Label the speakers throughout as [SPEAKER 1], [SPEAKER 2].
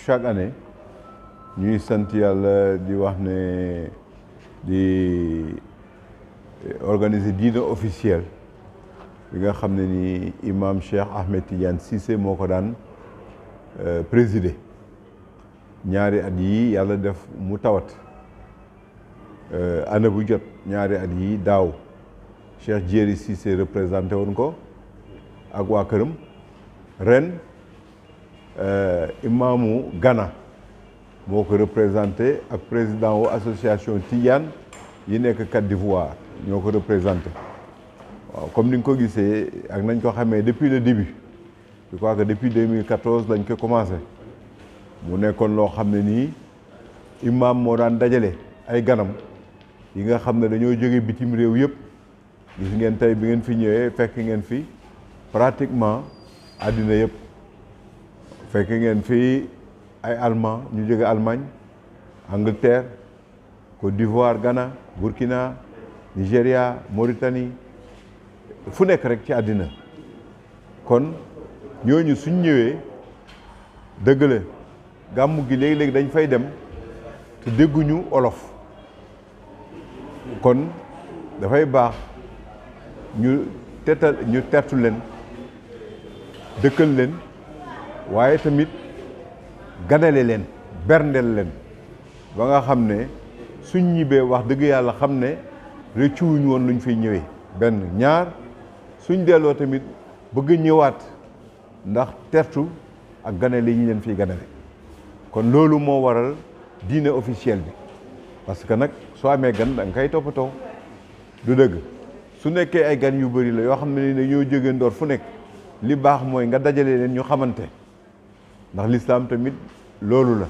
[SPEAKER 1] chaque année ñuy sant yàlla di wax ne di organiser dîner officiel bi nga xam ne ni imam Cheikh Ahmed Tidiane Cissé moo ko daan présider ñaari at yi yàlla def mu tawat année bu jot ñaari at yi daaw Cheikh Jéeri Cissé représenté woon ko ak waa këram ren imaamu Ghana moo ko représenté ak président wu association Tidiane yi nekk Côte d'Ivoire ñoo ko représenté waaw comme ni nga ko gisee ak nañ ko xamee depuis le début je crois que depuis 2014 lañ ko commencé mu nekkoon loo xam ne nii imam moo daan dajale ay ganam yi nga xam ne dañoo jóge bitim réew yëpp gis ngeen tey bi ngeen fi ñëwee fekk ngeen fi pratiquement àddina yëpp fekk ngeen fi ay allemand ñu jóge Allemagne Angleterre Côte d'Ivoire Ghana Burkina Nigéria Mauritanie fu nekk rek ci àddina kon ñooñu suñ ñëwee dëgg la gàmmu gi léegi-léegi dañ fay dem te dégguñu olof kon dafay baax ñu tertu leen dëkkal leen waaye tamit ganale leen berndeel leen ba nga xam ne suñ ñibbee wax dëgg yàlla xam ne rëccuwuñu woon luñ fay ñëwee benn ñaar suñ delloo tamit bëgg ñëwaat ndax tertu ak ganale yi ñu leen fiy ganale kon loolu moo waral dîner officiel bi parce que nag soo amee gan da nga koy toppatoo du dëgg su nekkee ay gan yu bëri la yoo xam ne ni ñoo jógee ndoor fu nekk li baax mooy nga dajale leen ñu xamante ndax l'islam tamit loolu la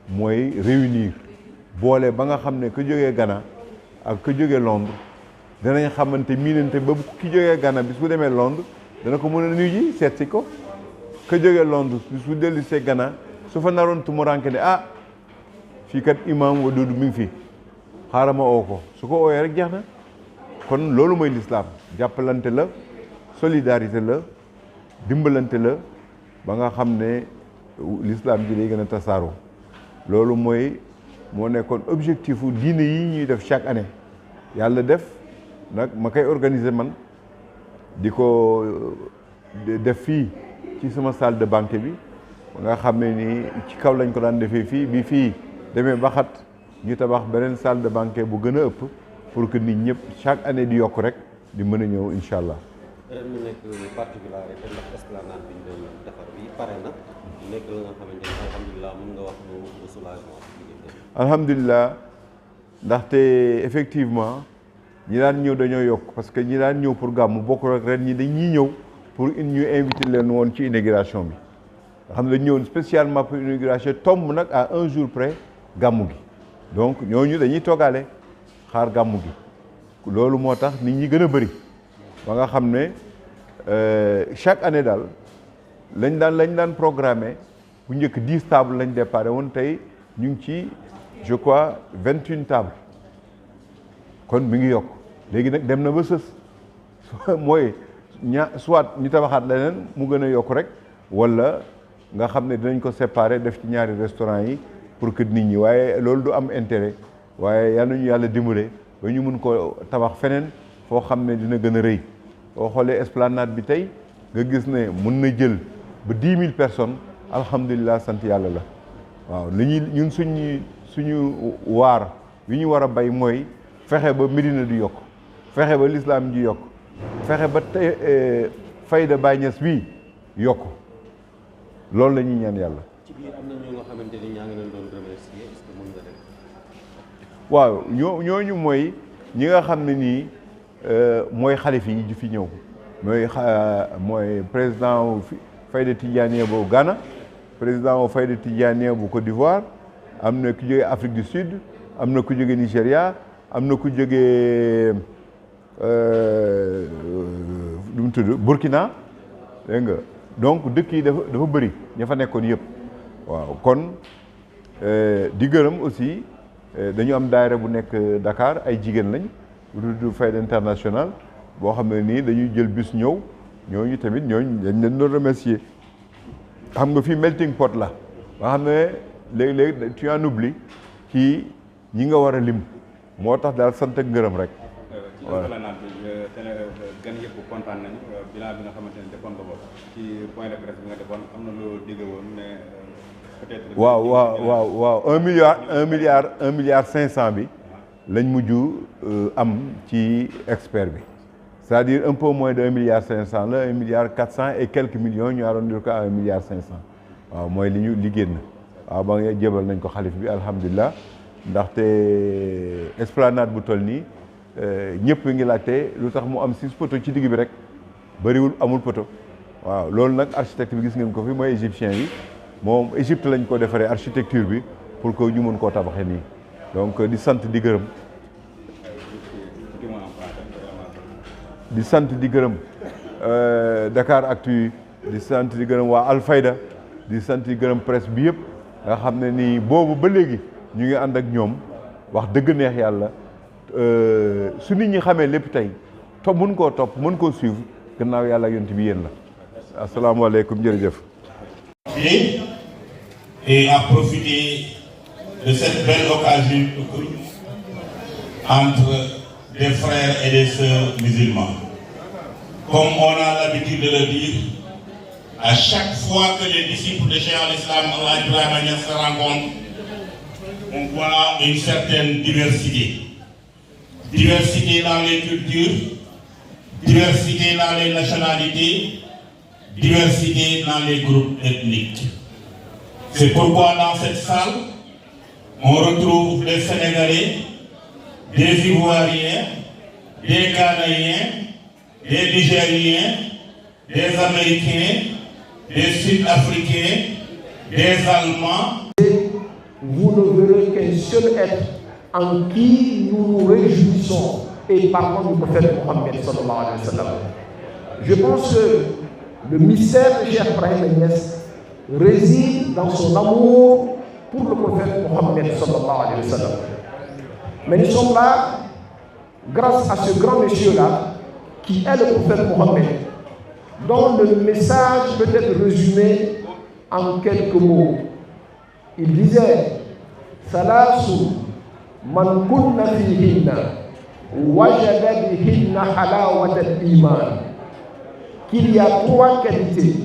[SPEAKER 1] mooy réunir boole ba nga xam ne ku jógee Ghana ak ku jógee Londres danañ xamante miinante ba ki jógee Ghana bis bu demee Londres dana ko mën a nuyu ji seet si ko ku jógee Londres bis bu dellu see Ghana su fa naroon tumuranke ne fii kat imam Wadoudou mi ngi fi xaaral ma oo ko su ko ooyee rek jeex na kon loolu mooy l'islam jàppalante la solidarité la dimbalante la ba nga xam ne l'islam ji day gën a tasaaroo loolu moo nekkoon objectif u diine yi ñuy def chaque année yàlla def nag ma koy organiser man di ko def fii ci sama salle de banquet bi nga xam ne ni ci kaw lañ ko daan defee fii bi fii demee ba xat ñu tabax beneen salle de banquet bu gën a ëpp pour que nit ñëpp chaque année di yokk rek di mën a ñëw incha allah.
[SPEAKER 2] ren mu nekk particularité ndax esplanade bi ñu doon defar bi pare na nekk la nga xamante ni alhamdulilah mën nga wax mu soulagement.
[SPEAKER 1] alhamdulilah ndaxte effectivement ñi daan ñëw dañoo yokk parce que ñi daan ñëw pour gàmmu bokkul ak ren ñi dañuy ñëw pour ñu inviter leen woon ci inauguration bi nga xam ne dañu ñëwoon spécialement pour inauguration tombe nag à un jour près gàmmu gi donc ñooñu dañuy toogaale xaar gàmmu gi loolu moo tax nit ñi gën a bëri ba nga xam ne chaque année daal lañ daan programmé bu njëkk 10 tables lañ déparé woon tey ñu ngi ci je crois 21 tables kon mi ngi yokk léegi nag dem na ba sës mooy soit ñu tabaxaat leneen mu gën a yokk rek wala nga xam ne dinañ ko séparer def ci ñaari restaurant yi pour que nit ñi waaye loolu du am intérêt waaye yal nañu yàlla dimbale ba ñu mun ko tabax feneen foo xam ne dina gën a rëy boo xoolee esplanade bi tey nga gis ne mun na jël ba 10 000 personnes alhamdulilah sant yàlla la waaw li ñun suñu waar wi ñu war a bay mooy fexe ba Médina di yokk fexe ba l'islam ji yokk fexe ba tey fayda Baay Ñas bii yokk loolu la ñuy ñaan yàlla.
[SPEAKER 2] ci biir am na ñoo nga xamante ni ñaa ngi leen doon remercier est-ce que mën nga def.
[SPEAKER 1] waaw ñooñu mooy ñi nga xam ne nii mooy xalif yi di fi ñëw mooy président fayda Tidiane bu Ghana président wu fayda Tidiane bu Côte d'Ivoire am na ku jógee Afrique du Sud am na ku jógee Nigéria am na ku jógee lu mu tudd Burkina dégg nga donc dëkk yi dafa bëri ña fa nekkoon yëpp waaw kon di gërëm aussi dañu am daayira bu nekk Dakar ay jigéen lañ bu tudd Fayda International boo xam ne nii dañuy jël bus ñëw ñooñu tamit dañ leen doon remercier xam nga fii melting pot la nga xam ne léegi-léegi tu en oublies ci ñi nga war a lim moo tax daal sant ak ngërëm rek.
[SPEAKER 3] ci esplanade bi gan yëpp kontaan nañu bilan bi nga xamante ne defoon nga ko ci point de presse bi nga defoon am na loo digg woon ne peut-être.
[SPEAKER 1] waaw 1 milliard 500 bi lañ mujj am ci expert bi c'est-à-dire un peu moins de 1 milliard 500 la 1 milliard 400 et quelques millions ñu arrondir ko à 1 milliard 500 waaw mooy li génn waaw ba nga jébal nañ ko xalif bi alhamdulilah ndaxte esplanade bu toll nii ñëpp ngi laajte lu tax mu am 6 poteaux ci digg bi rek bëriwul amul poteau waaw loolu nag architecte bi gis ngeen ko fi mooy égyptien bi moom Égypte lañ ko defaree architecture bi pour que ñu mën koo tabaxee nii donc di sant di gërëm di gërëm Dakaractu di sant di gërëm waa Alfayda di sant di gërëm presse bi yëpp nga xam ne nii boobu ba léegi ñu ngi ànd ak ñoom wax dëgg neex yàlla su nit ñi xamee lépp tey topp mën koo topp mën koo suivre gannaaw yàlla ak yonent bi yéen la asalaamaaleykum jërëjëf.
[SPEAKER 4] Et à profiter de cette belle occasion entre des frères et des sœurs musulmans. Comme on a l'habitude de le dire, à chaque fois que les disciples de Cheikh al-Islam Allah Ibrahima Niass se rencontrent, on voit une certaine diversité. Diversité dans les cultures, diversité dans les nationalités, diversité dans les groupes ethniques. C'est pourquoi dans cette salle, on retrouve des Sénégalais, des Ivoiriens, des Ghanéens, des Nigériens, des Américains, des Sud-Africains, des Allemands.
[SPEAKER 5] Vous ne verrez qu'un seul être en qui nous nous réjouissons et parlons du prophète Mohammed sallallahu alayhi wa sallam. Je pense que le mystère de Cheikh Ibrahim Niass réside dans son amour pour le prophète Mohammed sallallahu alayhi wa sallam. Mais nous sommes là grâce à ce grand monsieur-là qui est le prophète Mohammed, dont le message peut être résumé en quelques mots. Il disait Salasu man kunna fihinna wajada bihinna halawat al-iman. Qu'il y a 3 qualités,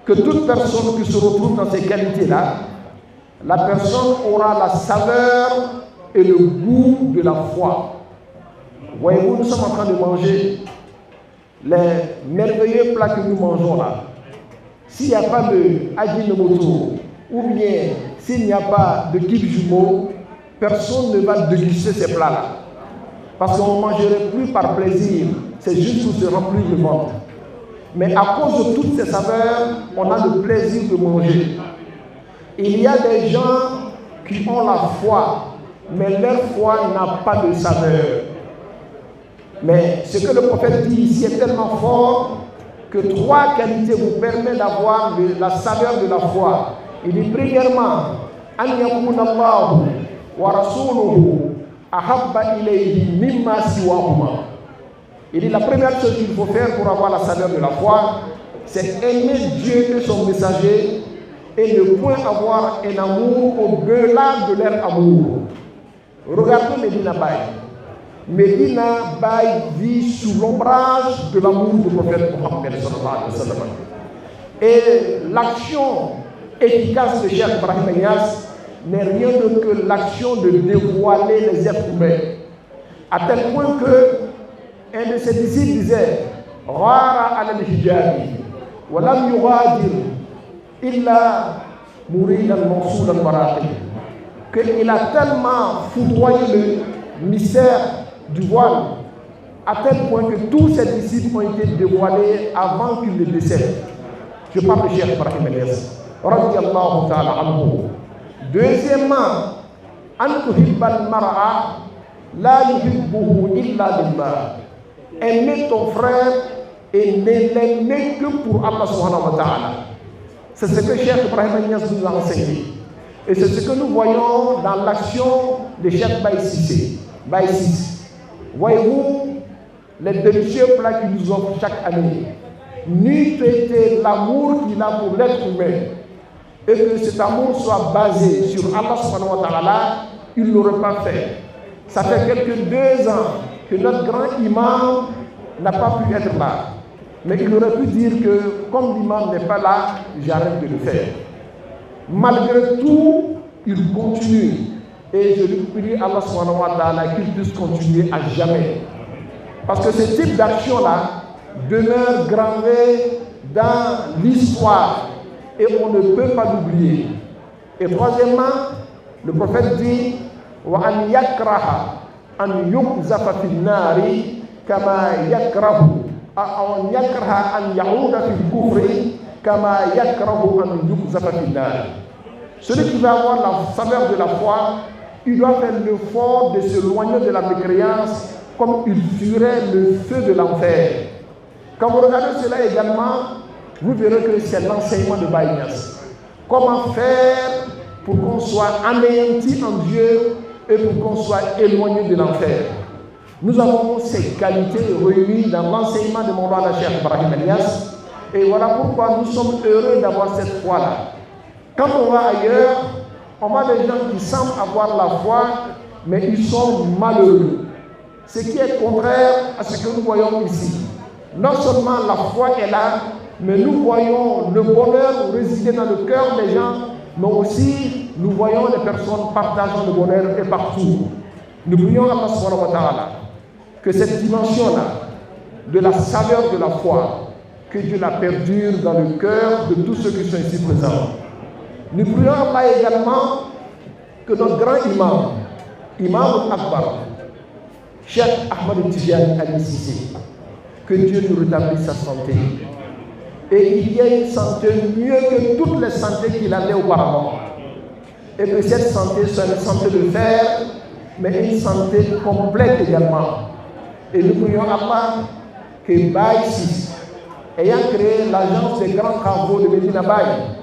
[SPEAKER 5] que toute personne qui se retrouve dans ces qualités-là, la personne aura la saveur et le goût de la foi. Voyez-vous, nous sommes en train de manger les merveilleux plats que nous mangeons là. S'il n'y a pas de Ajinomoto, ou bien s'il n'y a pas de Kibjumo, personne ne va déguster ces plats-là. Parce qu'on ne mangerait plus par plaisir, c'est juste pour se remplir le ventre. Mais à cause de toutes ces saveurs, on a le plaisir de manger. Il y a des gens qui ont la foi, mais leur foi n'a pas de saveur. Mais ce que le prophète dit ici est tellement fort que 3 qualités vous permettent d'avoir la saveur de la foi. Il dit premièrement, an yakuna Allahu wa rasuluhu ahabba ilayhi mimma siwahuma. Il dit la première chose qu'il faut faire pour avoir la saveur de la foi, c'est aimer Dieu et son messager et ne point avoir un amour au-delà de leur amour. Regardez Medina Baye. Medina Baye vit sous l'ombrage de l'amour du prophète Mohammed sallallahu alayhi wa sallam. Et l'action efficace de Cheikh Ibrahim Niass n'est rien d'autre que l'action de dévoiler les êtres humains. À tel point que un de ses disciples disait Rara al-Hijabi, wa lam yughadir illa murid al-Mansour al-Baraqi. Qu'il a tellement foudroyé le mystère du voile, à tel point que tous ses disciples ont été dévoilés avant qu'il ne décède. Je parle de Cheikh Ibrahim Niass. Radiyallahu ta'ala anhu. Deuxièmement, an tuhibbal mar'a la yuhibbuhu illa lillah. Aimer ton frère et ne l'aimer que pour Allah subhanahu wa ta'ala. C'est ce que Cheikh Ibrahim Niass nous a enseigné. Et c'est ce que nous voyons dans l'action de Cheikh Baye Cissé. Voyez-vous les délicieux plats qu'il nous offre chaque année. N'eût été l'amour qu'il a pour l'être humain. et que cet amour soit basé sur Allah subhanahu wa ta'ala, il ne l'aurait pas fait. Ça fait quelques 2 ans que notre grand imam n'a pas pu être là. Mais il aurait pu dire que comme l'imam n'est pas là, j'arrête de le faire. Malgré tout, il continue. Et je lui prie Allah subhanahu wa ta'ala qu'il puisse continuer à jamais. Parce que ce type d'action-là demeure gravé dans l'histoire et on ne peut pas l'oublier. Et troisièmement, le prophète dit wa an yakraha an yuqzafa fi an-nari kama yakrahu an yakraha an ya'uda fi al-kufri kama yakrahu an yuqzafa fi an-nar. Celui qui va avoir la saveur de la foi, il doit faire l'effort de s'éloigner de la mécréance comme il fuirait le feu de l'enfer. Quand vous regardez cela également, vous verrez que c'est l'enseignement de Baye Niass. Comment faire pour qu'on soit anéanti en Dieu et pour qu'on soit éloigné de l'enfer. Nous avons ces qualités réunies dans l'enseignement de Mawlana Cheikh Ibrahim Niass. Et voilà pourquoi nous sommes heureux d'avoir cette foi-là. Quand on va ailleurs, on voit des gens qui semblent avoir la foi, mais ils sont malheureux. Ce qui est contraire à ce que nous voyons ici. Non seulement la foi est là, mais nous voyons le bonheur résider dans le cœur des gens, mais aussi nous voyons les personnes partageant le bonheur et partout. Nous prions Allah subhanahu wa ta'ala que cette dimension-là, de la saveur de la foi, que Dieu la perdure dans le cœur de tous ceux qui sont ici présents. Nous prions Allah également que notre grand imam, Imam Akbar, Cheikh Ahmed Tidiane Ali Cissé, que Dieu nous rétablisse sa santé. Et qu'il y ait une santé mieux que toutes les santé qu'il avait auparavant. Et que cette santé soit une santé de fer, mais une santé complète également. Et nous prions Allah que Baye Ciss, ayant créé l'agence des grands travaux de Medina Baye,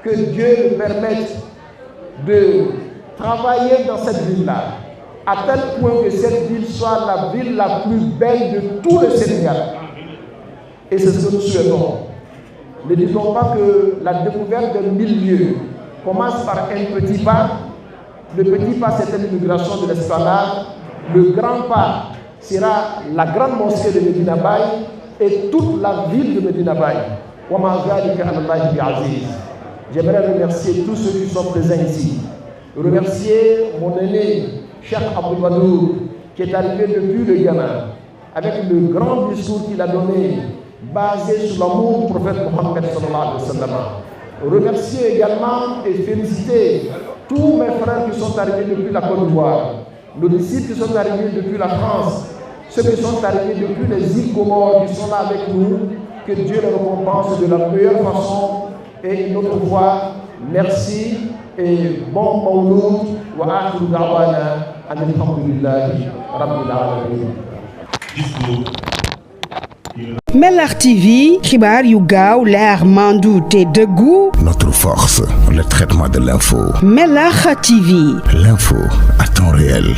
[SPEAKER 5] que Dieu nous permette de travailler dans cette ville-là, à tel point que cette ville soit la ville la plus belle de tout le Sénégal. Et c'est ce que nous souhaitons. Ne disons pas que la découverte d'un milieu commence par un petit pas. Le petit pas, c'était l'immigration de l'Esplanade. Le grand pas sera la grande mosquée de Medina Baye et toute la ville de Medina Baye. J'aimerais remercier tous ceux qui sont présents ici. Remercier mon aîné, Cheikh Abdul Wadoud, qui est arrivé depuis le Ghana, avec le grand discours qu'il a donné, basé sur l'amour du prophète Mohammed sallallahu alayhi wa sallam. Remercier également et féliciter tous mes frères qui sont arrivés depuis la Côte d'Ivoire, nos disciples qui sont arrivés depuis la France, ceux qui sont arrivés depuis les îles Comores qui sont là avec nous, que Dieu les récompense de la meilleure façon. Et une autre fois, merci et bon Mawlud wa akhiru da'wana alhamdulillahi rabbil alamin.
[SPEAKER 6] Mellar TV, xibaar yu gaaw leer mandu te dëggu.
[SPEAKER 7] Notre force, le traitement de l'info.
[SPEAKER 6] Mellar TV.
[SPEAKER 7] L'info à temps réel.